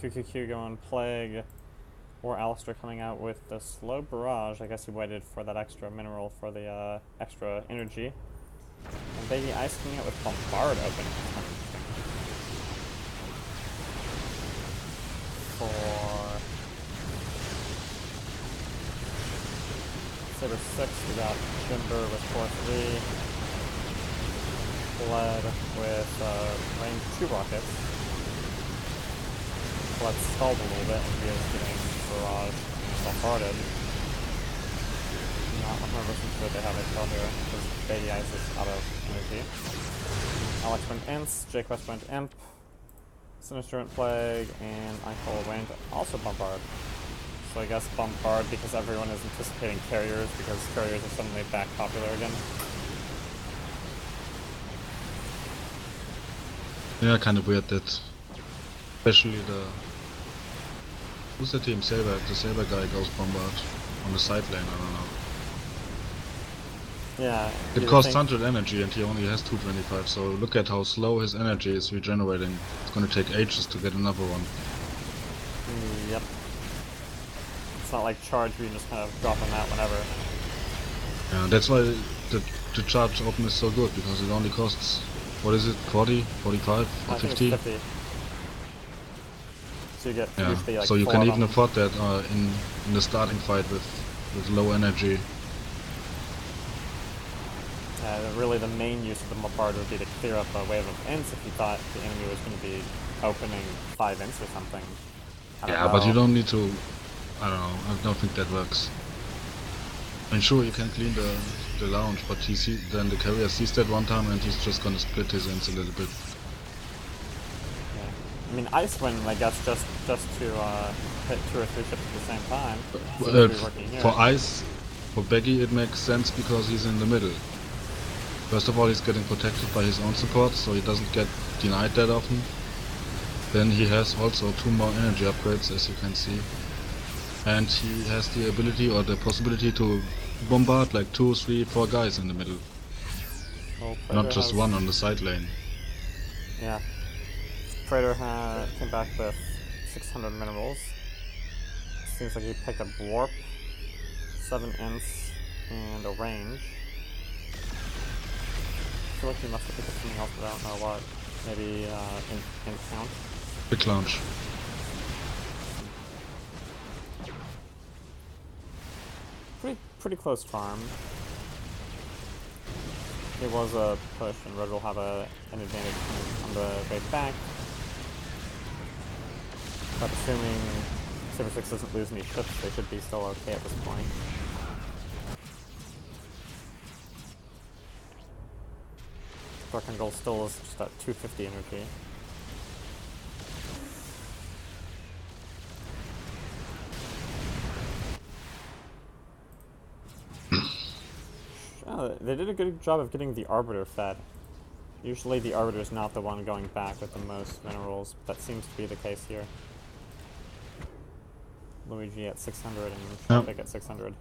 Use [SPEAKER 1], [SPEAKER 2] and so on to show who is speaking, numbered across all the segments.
[SPEAKER 1] QQQ going Plague, or Alistair coming out with the slow barrage. I guess he waited for that extra mineral for the extra energy. And Baby Ice coming out with Bombard open. For Sabre6, we got Jimber with 4-3. Bled with range 2 rockets. Bled stalled a little bit and he is getting barrage bombarded. Not 100% sure they have a kill here because Baby Ice is out of energy. Alex went Ints, Jake West went Imp, Sinister went Plague, and Eichel went also Bombard. So I guess Bombard because everyone is anticipating carriers because carriers are suddenly back popular again.
[SPEAKER 2] Yeah, kind of weird that, especially who's the team? Saber, the Saber guy goes Bombard on the side lane, I don't know.
[SPEAKER 1] Yeah.
[SPEAKER 2] It costs 100 energy and he only has 225, so look at how slow his energy is regenerating. It's gonna take ages to get another one.
[SPEAKER 1] Yep. It's not like charge where you just kind of drop them out whenever.
[SPEAKER 2] Yeah, that's why the charge open is so good, because it only costs, what is it, 40, 45, or
[SPEAKER 1] I
[SPEAKER 2] 50?
[SPEAKER 1] think it's 50. So you get
[SPEAKER 2] Yeah,
[SPEAKER 1] usually like
[SPEAKER 2] so you
[SPEAKER 1] 4
[SPEAKER 2] can
[SPEAKER 1] of
[SPEAKER 2] even
[SPEAKER 1] them.
[SPEAKER 2] afford that in the starting fight with low energy.
[SPEAKER 1] Really the main use of the Bombard would be to clear up a wave of Ints if you thought the enemy was going to be opening 5 Ints or something. I don't
[SPEAKER 2] Yeah,
[SPEAKER 1] know.
[SPEAKER 2] but you don't need to, I don't know, I don't think that works. I mean, sure, you can clean the lounge, but then the carrier sees that one time and he's just gonna split his ends a little bit.
[SPEAKER 1] Yeah. I mean, Ice Wind, I guess, just to hit 2 or 3 ships at the same time.
[SPEAKER 2] For Ice, for Beggy it makes sense because he's in the middle. First of all, he's getting protected by his own support, so he doesn't get denied that often. Then he has also 2 more energy upgrades, as you can see. And he has the ability or the possibility to bombard like 2, 3, 4 guys in the middle.
[SPEAKER 1] Well,
[SPEAKER 2] Not just one on the side lane.
[SPEAKER 1] Yeah. Praetor came back with 600 minerals. Seems like he picked up Warp, 7 Ints, and a range. I feel like he must have picked up something else, but I don't know what. Maybe in count.
[SPEAKER 2] Big launch.
[SPEAKER 1] Pretty close farm. It was a push, and Red will have an advantage on the way back. But assuming Sabre6 doesn't lose any ships, they should be still okay at this point. Dark and Gold still is just at 250 energy. They did a good job of getting the Arbiter fed. Usually the Arbiter is not the one going back with the most minerals, but that seems to be the case here. Luigi at 600 and Tropic at 600.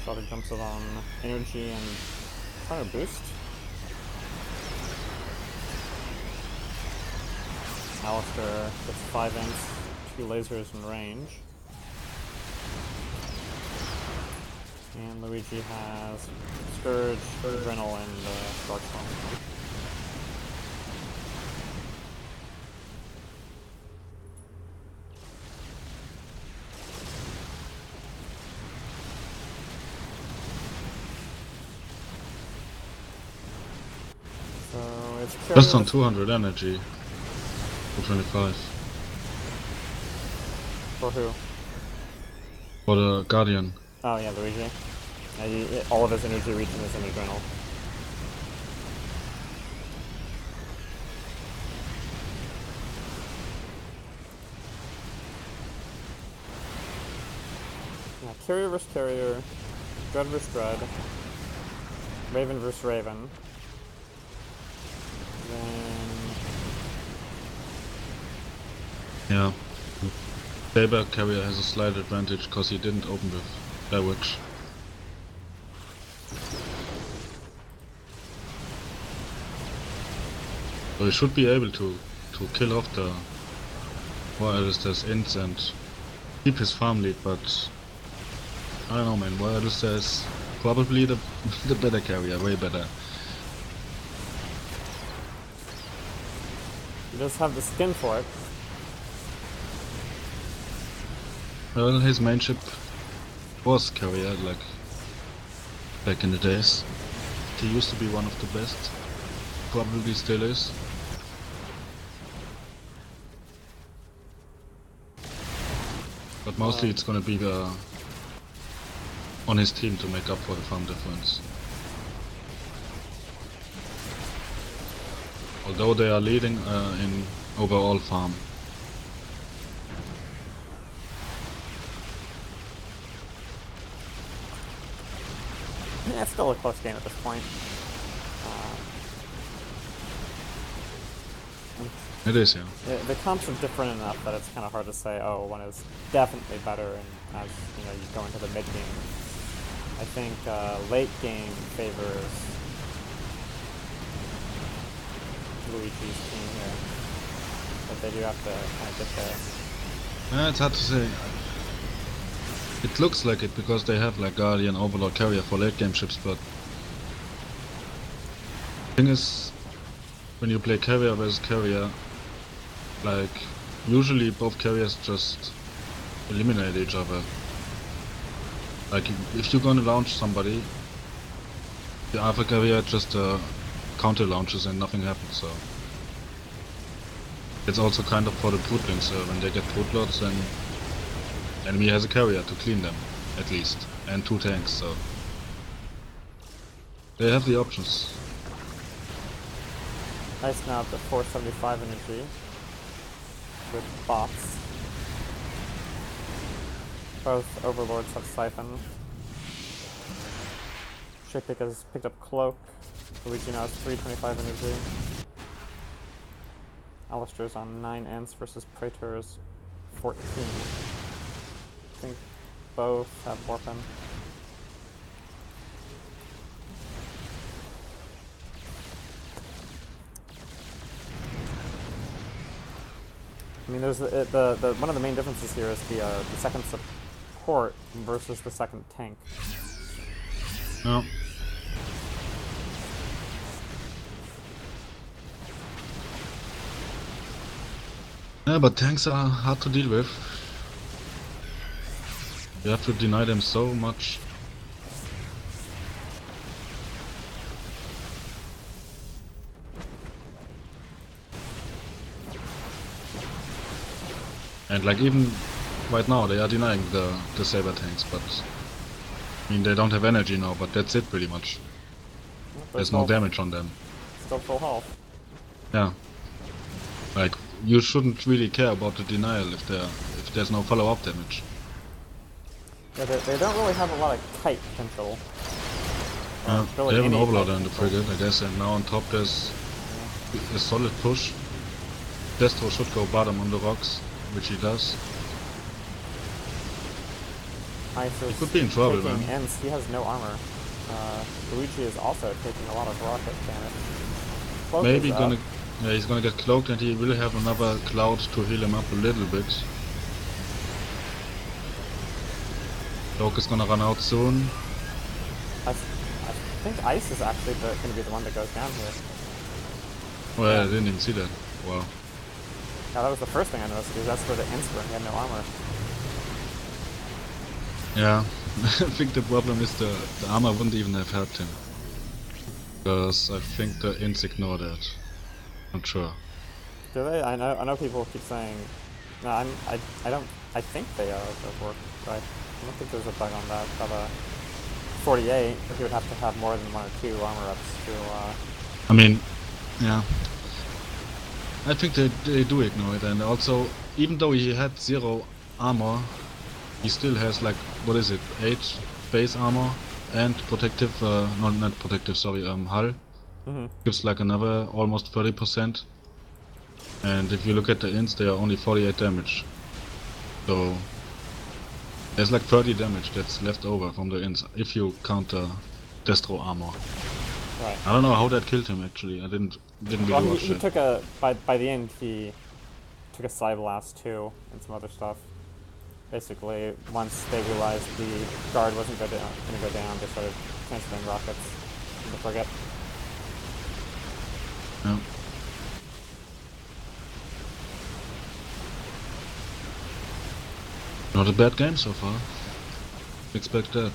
[SPEAKER 1] Tropic jumps it on energy and fire boost. Alistair gets 5 Ints, 2 lasers in range. And Luigi has Scourge, Adrenal, and Darkstorm. So it's
[SPEAKER 2] Just on 200 energy. 225.
[SPEAKER 1] For who?
[SPEAKER 2] For the Guardian.
[SPEAKER 1] Oh yeah, Luigi. All of his energy region is in Adrenal. Yeah, Carrier vs. Carrier, Dread vs. Dread, Raven vs. Raven. Then
[SPEAKER 2] Yeah. Saber carrier has a slight advantage because he didn't open with leverage. So he should be able to kill off the Alistair's ints and keep his farm lead, but I don't know, man. Alistair is probably the better carrier, way better.
[SPEAKER 1] He does have the skin for it.
[SPEAKER 2] Well, his main ship was carrier, like back in the days. He used to be one of the best. Probably still is. But mostly it's gonna be on his team to make up for the farm difference. Although they are leading in overall farm.
[SPEAKER 1] Yeah, it's still a close game at this point.
[SPEAKER 2] It is, yeah.
[SPEAKER 1] The comps are different enough that it's kind of hard to say, oh, one is definitely better, and as you know, you go into the mid game. I think late game favors Luigi's team here, but they do have to kind of get there.
[SPEAKER 2] It's hard to say. It looks like it because they have like Guardian, Overlord, Carrier for late game ships, but the thing is, when you play Carrier versus Carrier, like usually both carriers just eliminate each other. Like if you're gonna launch somebody, the other carrier just counter launches and nothing happens. So it's also kind of for the brootlings. When they get brootlords, then enemy has a carrier to clean them, at least, and 2 tanks. So they have the options.
[SPEAKER 1] Nice now up to 475 energy with bots. Both overlords have siphon. Shipik has picked up cloak. Luigi now has 325 energy. Alistair's on 9 ants versus Praetor's 14. I think both have warpen. I mean, there's the one of the main differences here is the second support versus the second tank.
[SPEAKER 2] No. Yeah, but tanks are hard to deal with. You have to deny them so much. And like even right now they are denying the Saber tanks, but I mean they don't have energy now, but that's it pretty much. There's no damage on them.
[SPEAKER 1] Still full health.
[SPEAKER 2] Yeah. Like you shouldn't really care about the denial if there's no follow-up damage.
[SPEAKER 1] Yeah, they don't really have a lot of kite potential.
[SPEAKER 2] They have an overloader in the frigate, I guess, and now on top there's a solid push. Destro should go bottom on the rocks, which he does. He could be in trouble, man.
[SPEAKER 1] And he has no armor. Luigi is also taking a lot of rocket damage. Cloak
[SPEAKER 2] Maybe he's gonna get cloaked, and he will have another cloud to heal him up a little bit. Cloak is gonna run out soon.
[SPEAKER 1] I think ice is actually going to be the one that goes down here.
[SPEAKER 2] Well, yeah. I didn't even see that. Wow.
[SPEAKER 1] Yeah, that was the first thing I noticed, because that's where the ants were, he had no armor.
[SPEAKER 2] Yeah, I think the problem is the armor wouldn't even have helped him. Because I think the ints ignore that. Not sure.
[SPEAKER 1] Do they? I know people keep saying... No, I think they work, right? I don't think there's a bug on that. But 48, if he would have to have more than 1 or 2 armor ups to...
[SPEAKER 2] I mean, yeah. I think they do ignore it, and also, even though he had 0 armor, he still has like, what is it, 8 base armor and protective, not protective, sorry, hull. Gives like another almost 30%. And if you look at the ints, they are only 48 damage. So there's like 30 damage that's left over from the ins if you counter Destro armor.
[SPEAKER 1] Right.
[SPEAKER 2] I don't know how that killed him actually. I didn't really
[SPEAKER 1] Well,
[SPEAKER 2] watch
[SPEAKER 1] he
[SPEAKER 2] it.
[SPEAKER 1] took a by the end he took a side blast too and some other stuff. Basically, once they realized the guard wasn't going to go down, they started transferring rockets from the frigate.
[SPEAKER 2] Yeah. Not a bad game so far. Expect that.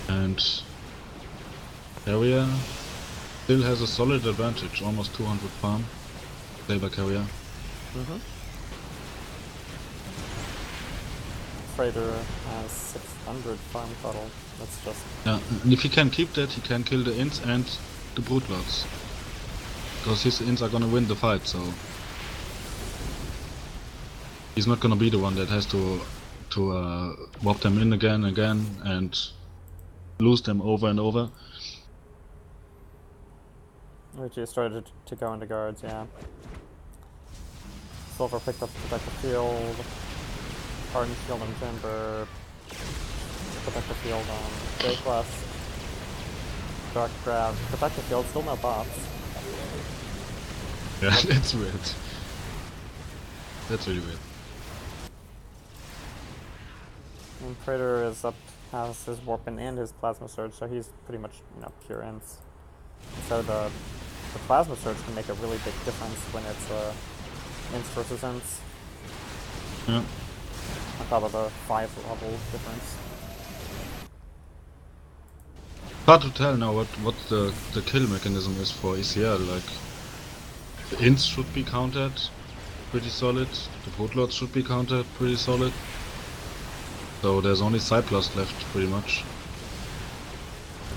[SPEAKER 2] And Carrier still has a solid advantage, almost 200 farm. Saber Carrier.
[SPEAKER 1] Freighter has 600 farm total. That's just...
[SPEAKER 2] Yeah, and if he can keep that, he can kill the Ints and the Brute-Lords. Because his Ints are gonna win the fight, so... He's not gonna be the one that has to warp them in again and again and lose them over and over.
[SPEAKER 1] Richie started to go into guards, yeah. Silver picked up Protect the Field. Hardened Shield on Timber. Protect the Field on J-Quest. Dark Grab. Protect the Field, still no bots.
[SPEAKER 2] Yeah, that's weird. That's really weird.
[SPEAKER 1] And Praetor is up, has his Warpin and his Plasma Surge, so he's pretty much, pure ints. So the Plasma Surge can make a really big difference when it's ints versus ints.
[SPEAKER 2] Yeah.
[SPEAKER 1] On top of the 5 level difference.
[SPEAKER 2] Hard to tell now what the kill mechanism is for ECL, like the Ints should be countered pretty solid, the Brute-Lords should be countered pretty solid. So there's only Cyplus left pretty much.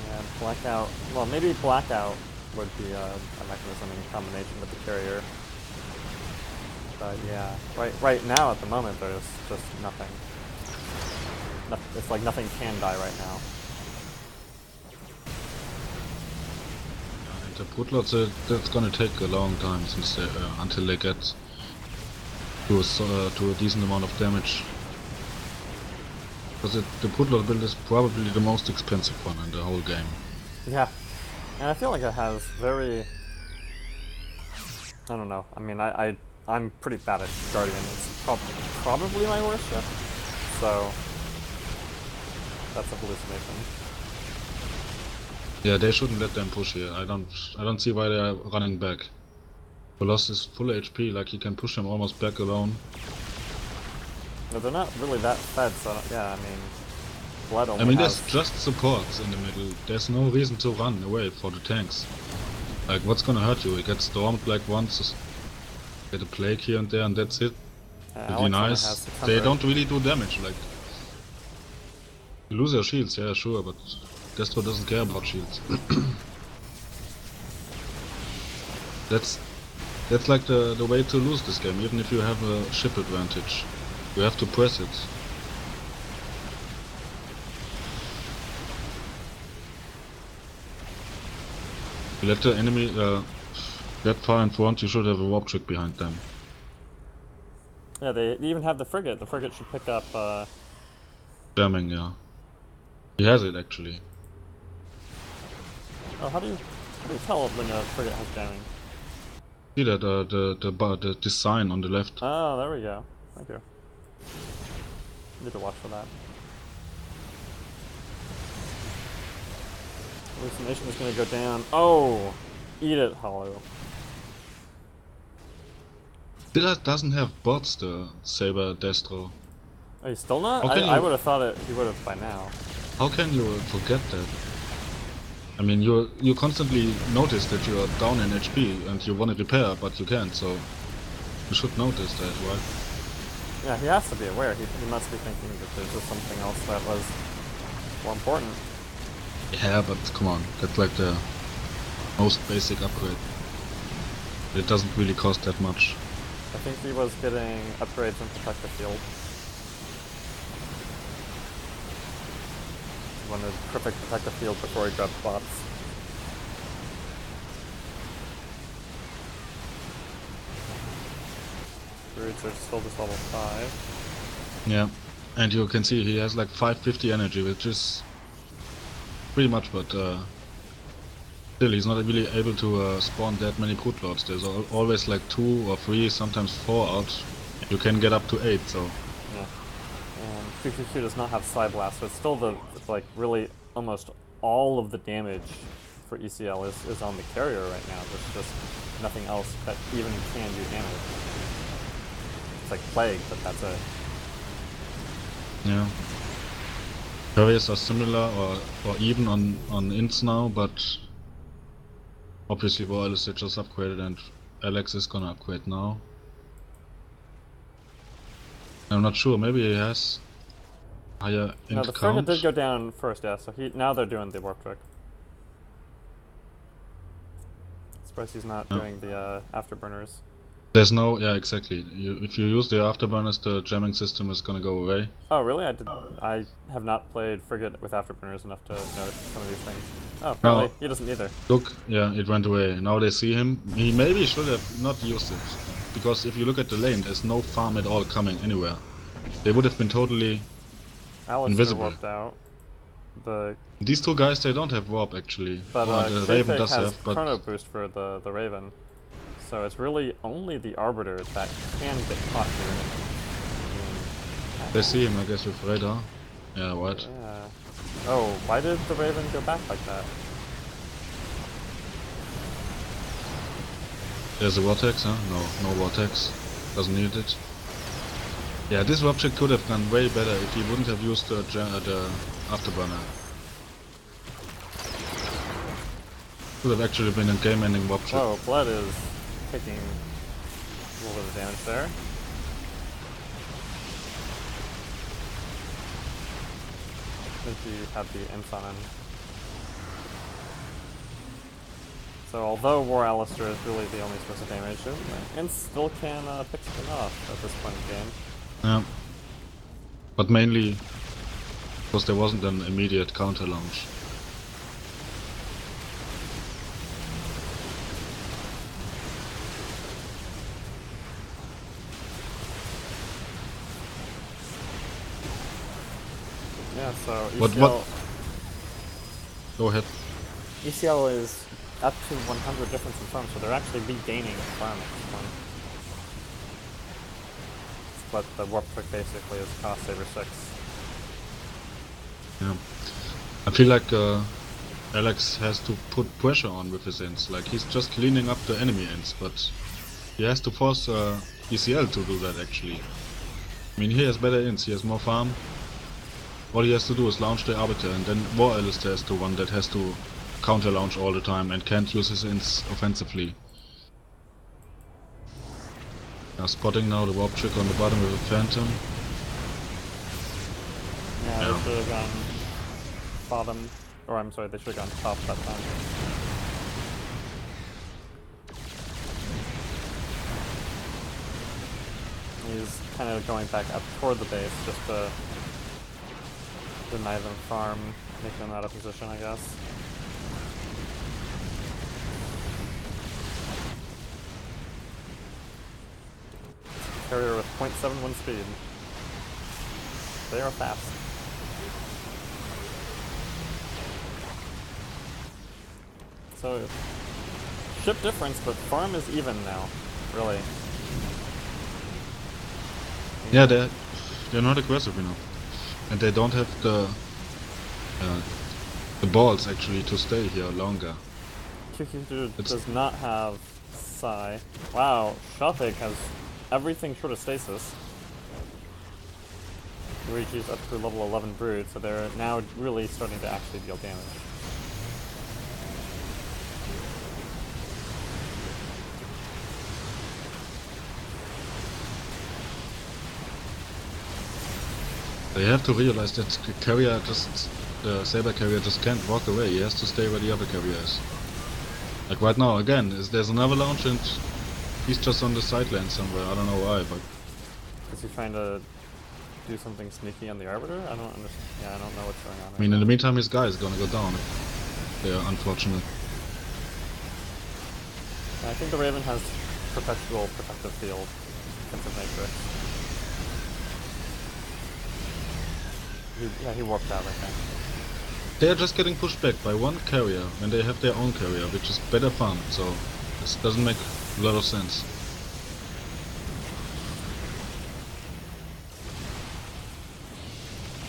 [SPEAKER 1] Yeah, Blackout, well maybe Blackout would be a mechanism in combination with the Carrier. But yeah, right now at the moment there's just nothing. It's like nothing can die right now.
[SPEAKER 2] And the Brute-Lords, that's gonna take a long time since they, until they get to a decent amount of damage. Because the Brute-Lord build is probably the most expensive one in the whole game.
[SPEAKER 1] Yeah, and I feel like it has very... I don't know, I mean I'm pretty bad at Guardian, it's probably my worst ship, so that's a hallucination.
[SPEAKER 2] Yeah, they shouldn't let them push here. I don't see why they are running back. Veloz is full HP, like he can push them almost back alone.
[SPEAKER 1] No, they're not really that fed, so yeah, I mean, Blood only
[SPEAKER 2] I mean,
[SPEAKER 1] has...
[SPEAKER 2] there's just supports in the middle. There's no reason to run away for the tanks. Like, what's gonna hurt you? You get stormed like once, get a plague here and there, and that's it. Pretty nice. They don't really do damage, like... You lose your shields, yeah, sure, but Destro doesn't care about shields. That's like the way to lose this game, even if you have a ship advantage. You have to press it. You let the enemy get far in front, you should have a warp trick behind them.
[SPEAKER 1] Yeah, they even have the frigate. The frigate should pick up...
[SPEAKER 2] Jamming, yeah. He has it actually.
[SPEAKER 1] Oh, how do you tell when a frigate has jamming?
[SPEAKER 2] See that the sign on the left.
[SPEAKER 1] Oh, there we go. Thank you. Need to watch for that. Hallucination is gonna go down. Oh! Eat it, Hollow.
[SPEAKER 2] Still doesn't have bots, the Saber Destro.
[SPEAKER 1] Are you still not?
[SPEAKER 2] Okay,
[SPEAKER 1] I would have thought he would have by now.
[SPEAKER 2] How can you forget that? I mean, you constantly notice that you are down in HP and you want to repair, but you can't, so you should notice that, right?
[SPEAKER 1] Yeah, he has to be aware. He must be thinking that there's just something else that was more important.
[SPEAKER 2] Yeah, but come on, that's like the most basic upgrade. It doesn't really cost that much.
[SPEAKER 1] I think he was getting upgrades in Protect the Field. He wanted perfect Protect the Field before he grabbed bots. Brutes are still just level 5.
[SPEAKER 2] Yeah, and you can see he has like 550 energy, which is pretty much, but still he's not really able to spawn that many Brute Lords. There's always like 2 or 3, sometimes 4 out. You can get up to 8, so...
[SPEAKER 1] Yeah. And QQQ does not have Psy Blast, so it's still the, like, really almost all of the damage for ECL is on the carrier right now. There's just nothing else that even can do damage. It's like Plague, but that's it.
[SPEAKER 2] Yeah. Carriers are similar or even on ints now, but obviously Wireless they just upgraded and Alex is gonna upgrade now. I'm not sure, maybe he has higher int
[SPEAKER 1] No, the
[SPEAKER 2] count.
[SPEAKER 1] frigate did go down first, yeah, so now they're doing the warp trick. Surprised he's not doing the afterburners.
[SPEAKER 2] There's no, yeah, exactly. If you use the afterburners, the jamming system is gonna go away.
[SPEAKER 1] Oh, really? I have not played frigate with afterburners enough to notice some of these things. Oh, apparently he doesn't either.
[SPEAKER 2] Look, yeah, it went away. Now they see him. He maybe should have not used it, because if you look at the lane, there's no farm at all coming anywhere. They would have been totally invisible.
[SPEAKER 1] Warped out.
[SPEAKER 2] These 2 guys, they don't have warp actually.
[SPEAKER 1] But
[SPEAKER 2] the Raven does
[SPEAKER 1] has
[SPEAKER 2] have, but
[SPEAKER 1] chrono boost for the Raven. So it's really only the Arbiter that can get caught here.
[SPEAKER 2] They see him, I guess, with radar. Yeah, what?
[SPEAKER 1] Yeah. Oh, why did the Raven go back like that?
[SPEAKER 2] There's a vortex, huh? No vortex. Doesn't need it. Yeah, this object could have gone way better if he wouldn't have used the afterburner. Could have actually been a game-ending object.
[SPEAKER 1] Oh, Blood is taking a little bit of damage there. I think he had the imps on him. So although War Alistair is really the only source of damage, imps still can pick something off at this point in the game.
[SPEAKER 2] Yeah. But mainly because there wasn't an immediate counter launch.
[SPEAKER 1] Yeah, so ECL...
[SPEAKER 2] Go ahead.
[SPEAKER 1] ECL is up to 100 difference in farm, so they're actually regaining farm at this point. It's what the warp trick basically is cost Sabre6.
[SPEAKER 2] Yeah. I feel like Alex has to put pressure on with his ints. Like, he's just cleaning up the enemy ints, but he has to force ECL to do that actually. I mean, he has better ints, he has more farm. All he has to do is launch the Arbiter, and then War Alistair is the one that has to counter launch all the time and can't use his ints offensively. Spotting now the warp trick on the bottom with a Phantom.
[SPEAKER 1] Yeah, they should have gone bottom, or I'm sorry, they should have gone top that time. He's kind of going back up toward the base just to deny them farm, make them out of position, I guess. Carrier with 0.71 speed. They are fast. So, ship difference, but farm is even now, really.
[SPEAKER 2] Yeah, they're not aggressive enough. And they don't have the balls actually to stay here longer.
[SPEAKER 1] QQ does not have Psi. Wow, Shoteg has everything short of stasis. Reaches up to level 11 Brood, so they're now really starting to actually deal damage.
[SPEAKER 2] They have to realize that the Saber carrier just can't walk away. He has to stay where the other carrier is. Like right now, again, there's another launch and he's just on the side lane somewhere. I don't know why, but...
[SPEAKER 1] Is he trying to do something sneaky on the Arbiter? I don't understand. Yeah, I don't know what's going on.
[SPEAKER 2] I mean, in the meantime, his guy is gonna go down. They are unfortunate.
[SPEAKER 1] I think the Raven has perpetual protective field defensive matrix. He warped out, I think.
[SPEAKER 2] They are just getting pushed back by one carrier when they have their own carrier, which is better fun, so this doesn't make a lot of sense.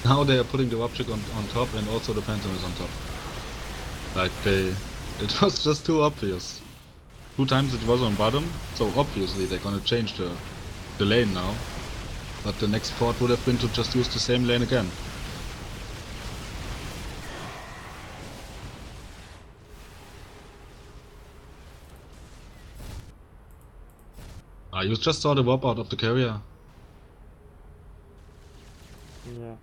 [SPEAKER 2] Now they are putting the object on top and also the Phantom is on top. Like it was just too obvious. 2 times it was on bottom, so obviously they're gonna change the lane now. But the next thought would have been to just use the same lane again. You just saw the warp out of the carrier.
[SPEAKER 1] Yeah.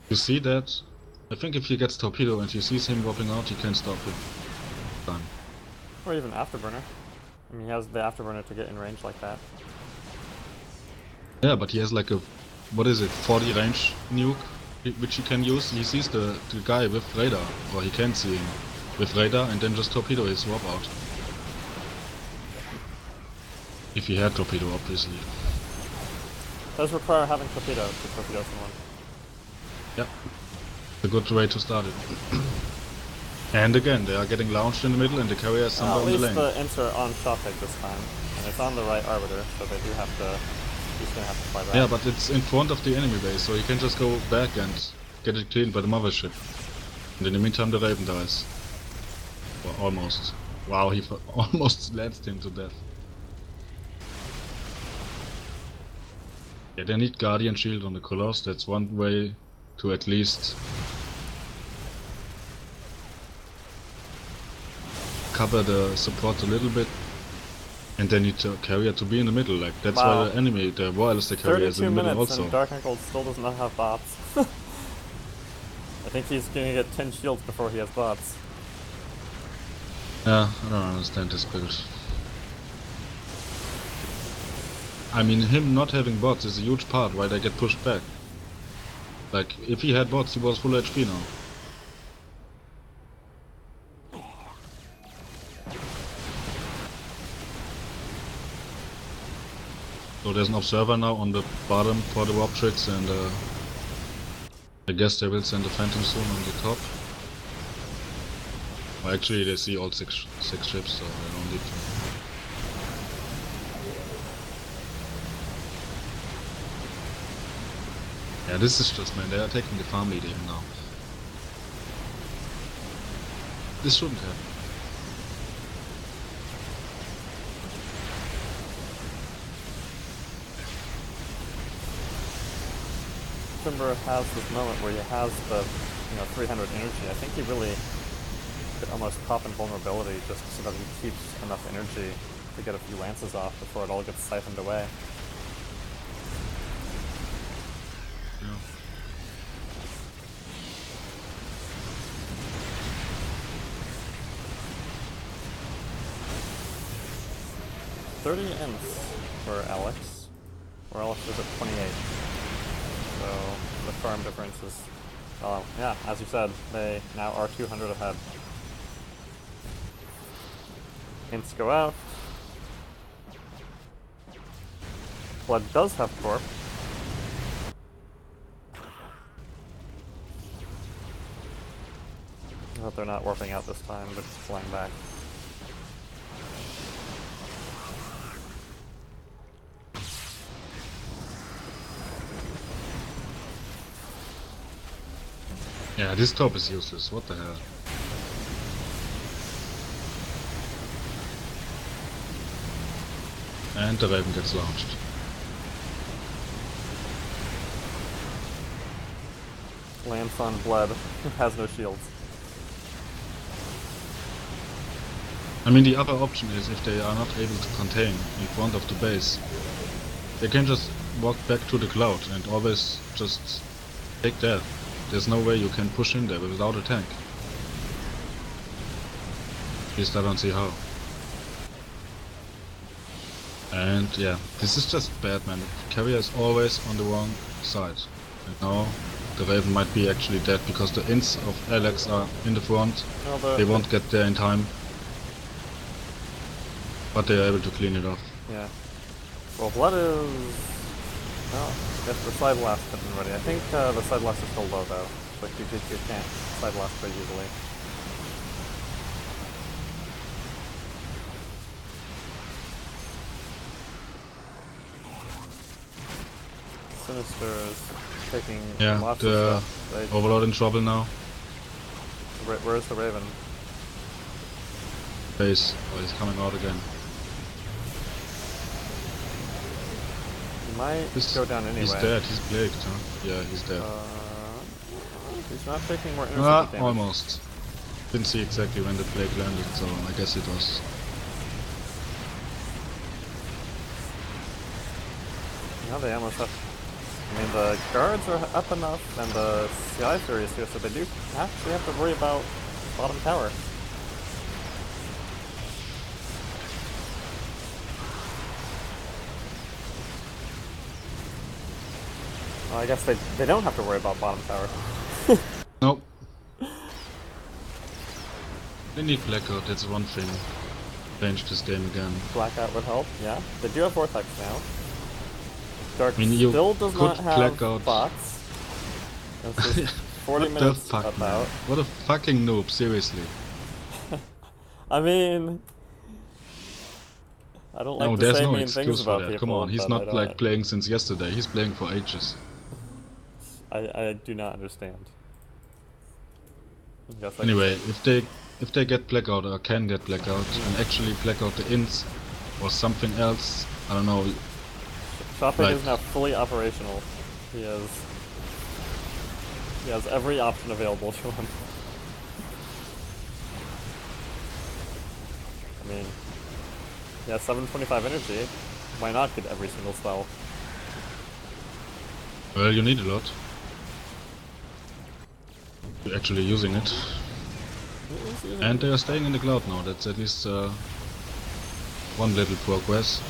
[SPEAKER 2] You see that? I think if he gets torpedo and he sees him warping out, he can stop it. Done.
[SPEAKER 1] Or even Afterburner. I mean, he has the Afterburner to get in range like that.
[SPEAKER 2] Yeah, but he has like a, what is it, 40 range nuke, which he can use. He sees the guy with radar, or he can see him with radar, and then just torpedo his warp out. If he had torpedo, obviously.
[SPEAKER 1] Does require having torpedo to torpedo someone.
[SPEAKER 2] Yep. A good way to start it. And again, they are getting launched in the middle and the carrier is somewhere in the lane.
[SPEAKER 1] At least the imps are on shot peg this time. And it's on the right arbiter, so they do have to... He's gonna have to fly back.
[SPEAKER 2] Yeah, but it's in front of the enemy base, so you can just go back and get it cleaned by the mothership. And in the meantime the Raven dies. Well, almost. Wow, he almost lanced him to death. Yeah, they need Guardian Shield on the Colossus, that's one way to at least cover the support a little bit. And they need the carrier to be in the middle, like that's why the enemy, the wireless carrier is in the middle also.
[SPEAKER 1] And Dark Gold still does not have bots. I think he's gonna get 10 shields before he has bots.
[SPEAKER 2] Yeah, I don't understand this build. I mean, him not having bots is a huge part why they get pushed back. Like, if he had bots, he was full HP now. So there's an observer now on the bottom for the warp tricks, and I guess they will send the Phantom soon on the top. Well, actually they see all six ships, so they don't need to. Yeah, this is just, man, they are taking the farm lead even now. This shouldn't happen.
[SPEAKER 1] Timber has this moment where he has the 300 energy. I think he really could almost pop invulnerability just so that he keeps enough energy to get a few lances off before it all gets siphoned away.
[SPEAKER 2] Yeah.
[SPEAKER 1] $30 imps for Alex, where Alex is at 28. So the farm difference is, yeah, as you said, they now are 200 ahead. Hints go out. Blood does have Corp. But they're not warping out this time, they're just flying back.
[SPEAKER 2] Yeah, this top is useless, what the hell. And the Raven gets launched.
[SPEAKER 1] Lance on Blood, has no shields.
[SPEAKER 2] I mean, the other option is if they are not able to contain in front of the base, they can just walk back to the cloud and always just take that. There's no way you can push in there without a tank. At least I don't see how. And yeah, this is just bad, man. The carrier is always on the wrong side. And now the Raven might be actually dead because the ints of Alex are in the front. No, they won't get there in time. But they are able to clean it off.
[SPEAKER 1] Yeah. Well, blood is... Well, I guess the side blast has been ready. I think the side blast is still low though. Like you can't side blast very easily. Sinister is taking lots of stuff. Right?
[SPEAKER 2] Overlord in trouble now.
[SPEAKER 1] Where's the Raven?
[SPEAKER 2] Base. Oh, he's coming out again.
[SPEAKER 1] He might go down anyway.
[SPEAKER 2] He's dead, he's plagued, huh? Yeah, he's dead.
[SPEAKER 1] He's not taking more intercept damage.
[SPEAKER 2] Almost. Didn't see exactly when the plague landed, so I guess it was.
[SPEAKER 1] Now they almost have... I mean, the guards are up enough, and the CI Fury is here, so they do actually have to worry about bottom tower. Well, I guess they don't have to worry about bottom tower.
[SPEAKER 2] Nope. They need Blackout, that's one thing. Change this game again.
[SPEAKER 1] Blackout would help, yeah. They do have Vortex now. Dark
[SPEAKER 2] I mean,
[SPEAKER 1] still does not have bots. This is 40 minutes
[SPEAKER 2] fuck,
[SPEAKER 1] about.
[SPEAKER 2] Man? What a fucking noob, seriously.
[SPEAKER 1] I mean... I don't like to say mean things about people.
[SPEAKER 2] Come on, he's not like playing since yesterday, he's playing for ages.
[SPEAKER 1] I do not understand.
[SPEAKER 2] Anyway, if they get Blackout or can get Blackout and actually Blackout the ints or something else, I don't know.
[SPEAKER 1] Shopping is now fully operational. He has every option available to him. I mean, he has 725 energy. Why not get every single spell?
[SPEAKER 2] Well, you need a lot. You're actually using it. And they are staying in the cloud now, that's at least one little progress.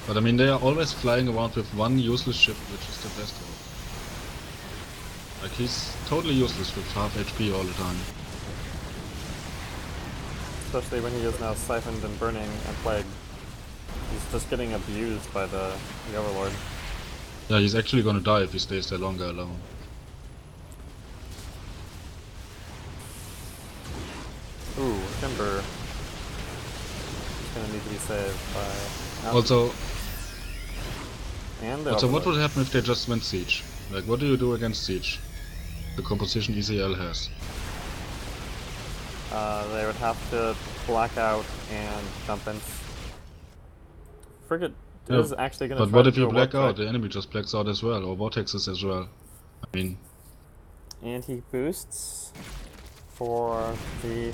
[SPEAKER 2] But I mean, they are always flying around with one useless ship, which is the best one. Like, he's totally useless with half HP all the time.
[SPEAKER 1] Especially when he is now siphoned and burning and plagued. He's just getting abused by the Overlord.
[SPEAKER 2] Yeah, he's actually gonna die if he stays there longer alone.
[SPEAKER 1] Ooh, Timber. He's gonna need to be saved by...
[SPEAKER 2] Also,
[SPEAKER 1] and
[SPEAKER 2] what would happen if they just went Siege? Like, what do you do against Siege? The composition ECL has.
[SPEAKER 1] They would have to black out and dump in. Frigate is actually gonna
[SPEAKER 2] But what if you black out? The enemy just blacks out as well, or vortexes as well. I mean...
[SPEAKER 1] And he boosts for the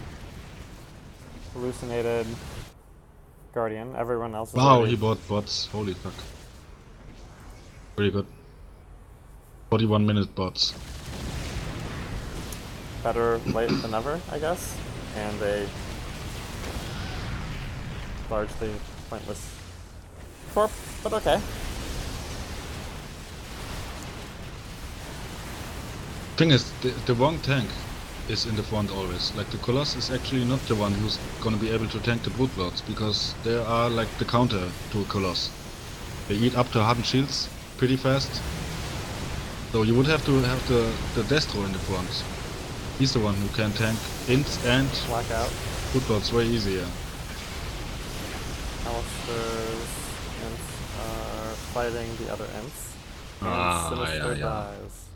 [SPEAKER 1] hallucinated Guardian. Everyone else is
[SPEAKER 2] Wow, he bought bots. Holy fuck. Pretty good. 41-minute bots.
[SPEAKER 1] Better late than never, I guess. And a largely pointless corp, but okay.
[SPEAKER 2] Thing is, the wrong tank is in the front always. Like, the Colossus is actually not the one who's gonna be able to tank the Brute Lords, because they are like the counter to a Colossus. They eat up to hardened shields pretty fast. So you would have to have the Destro in the front. He's the one who can tank ints and
[SPEAKER 1] blackout.
[SPEAKER 2] Brute Lords way easier.
[SPEAKER 1] Alistair's imps are fighting the other imps. And Sinister dies.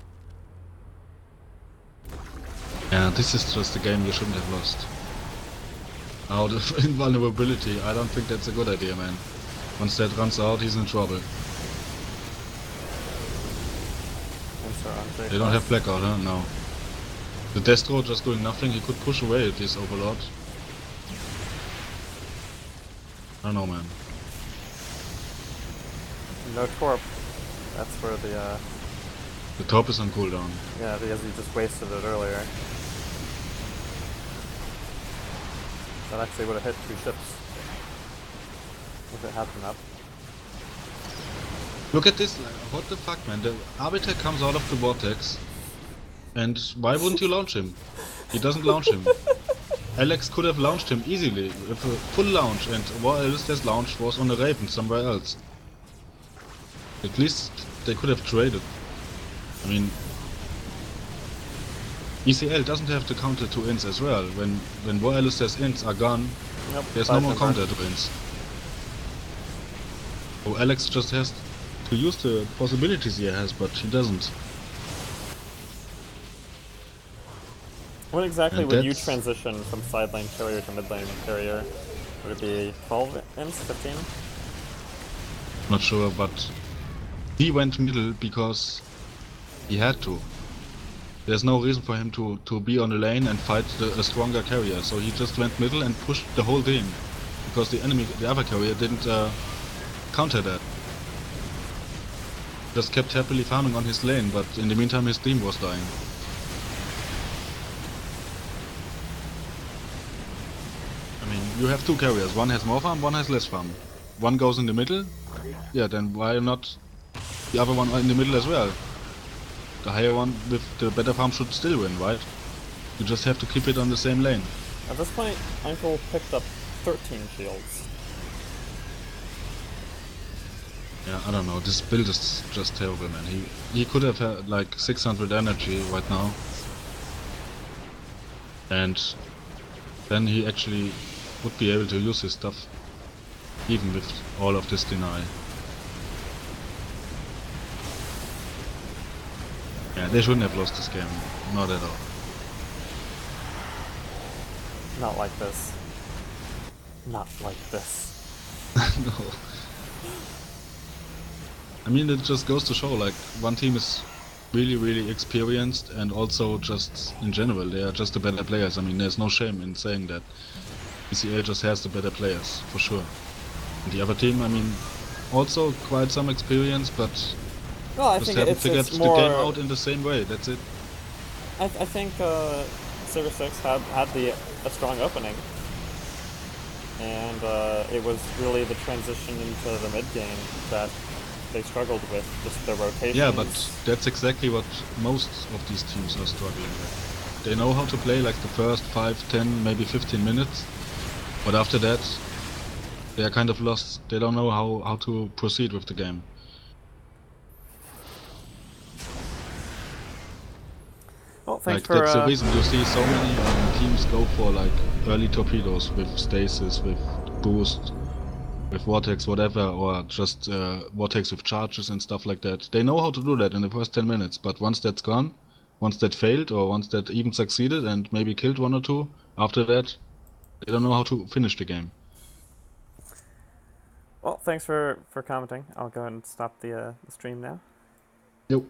[SPEAKER 2] Yeah, this is just a game you shouldn't have lost. Out of invulnerability, I don't think that's a good idea, man. Once that runs out, he's in trouble. They don't have blackout, huh? No. The Destro just doing nothing, he could push away this Overlord. I don't know, man.
[SPEAKER 1] No Torp. That's where the
[SPEAKER 2] The Torp is on cooldown.
[SPEAKER 1] Yeah, because he just wasted it earlier. That actually would have hit 2 ships. If it had been up.
[SPEAKER 2] Look at this, what the fuck, man. The Arbiter comes out of the vortex. And why wouldn't you launch him? He doesn't launch him. Alex could have launched him easily with a full launch, and War Alistair's launch was on a Raven somewhere else. At least they could have traded. I mean, ECL doesn't have to counter to ints as well. When War Alistair's ints are gone,
[SPEAKER 1] Nope,
[SPEAKER 2] there's no more counter to ints. So Alex just has to use the possibilities he has, but he doesn't.
[SPEAKER 1] What exactly
[SPEAKER 2] And
[SPEAKER 1] would you
[SPEAKER 2] that's-
[SPEAKER 1] transition from side lane carrier to mid lane carrier? Would it be 12 ints, 15?
[SPEAKER 2] Not sure, but he went middle because he had to. There's no reason for him to be on the lane and fight a stronger carrier, so he just went middle and pushed the whole team. Because the other carrier didn't counter that. Just kept happily farming on his lane, but in the meantime his team was dying. I mean, you have two carriers, one has more farm, one has less farm. One goes in the middle, yeah, then why not the other one in the middle as well? The higher one with the better farm should still win, right? You just have to keep it on the same lane.
[SPEAKER 1] At this point, Uncle picked up 13 shields.
[SPEAKER 2] Yeah, I don't know, this build is just terrible, man. He could have had like 600 energy right now. And then he actually would be able to use his stuff, even with all of this deny. Yeah, they shouldn't have lost this game, not at all.
[SPEAKER 1] Not like this. Not like this.
[SPEAKER 2] No. I mean, it just goes to show, like, one team is really, really experienced, and also just, in general, they are just the better players. I mean, there's no shame in saying that. ECL just has the better players, for sure. And the other team, I mean, also quite some experience, but
[SPEAKER 1] Well, I
[SPEAKER 2] just
[SPEAKER 1] think
[SPEAKER 2] haven't
[SPEAKER 1] it's
[SPEAKER 2] figured the
[SPEAKER 1] more...
[SPEAKER 2] game out in the same way, that's it.
[SPEAKER 1] I think Sabre6 had a strong opening. And it was really the transition into the mid game that they struggled with, just the rotations.
[SPEAKER 2] Yeah, but that's exactly what most of these teams are struggling with. They know how to play like the first 5, 10, maybe 15 minutes, but after that, they are kind of lost. They don't know how to proceed with the game.
[SPEAKER 1] Well, thanks
[SPEAKER 2] Like,
[SPEAKER 1] for...
[SPEAKER 2] that's the reason you see so many teams go for like early torpedoes with stasis, with boost, with vortex, whatever, or just vortex with charges and stuff like that. They know how to do that in the first 10 minutes, but once that's gone, once that failed, or once that even succeeded and maybe killed one or two, after that, they don't know how to finish the game.
[SPEAKER 1] Well, thanks for commenting. I'll go ahead and stop the stream now.
[SPEAKER 2] Yep.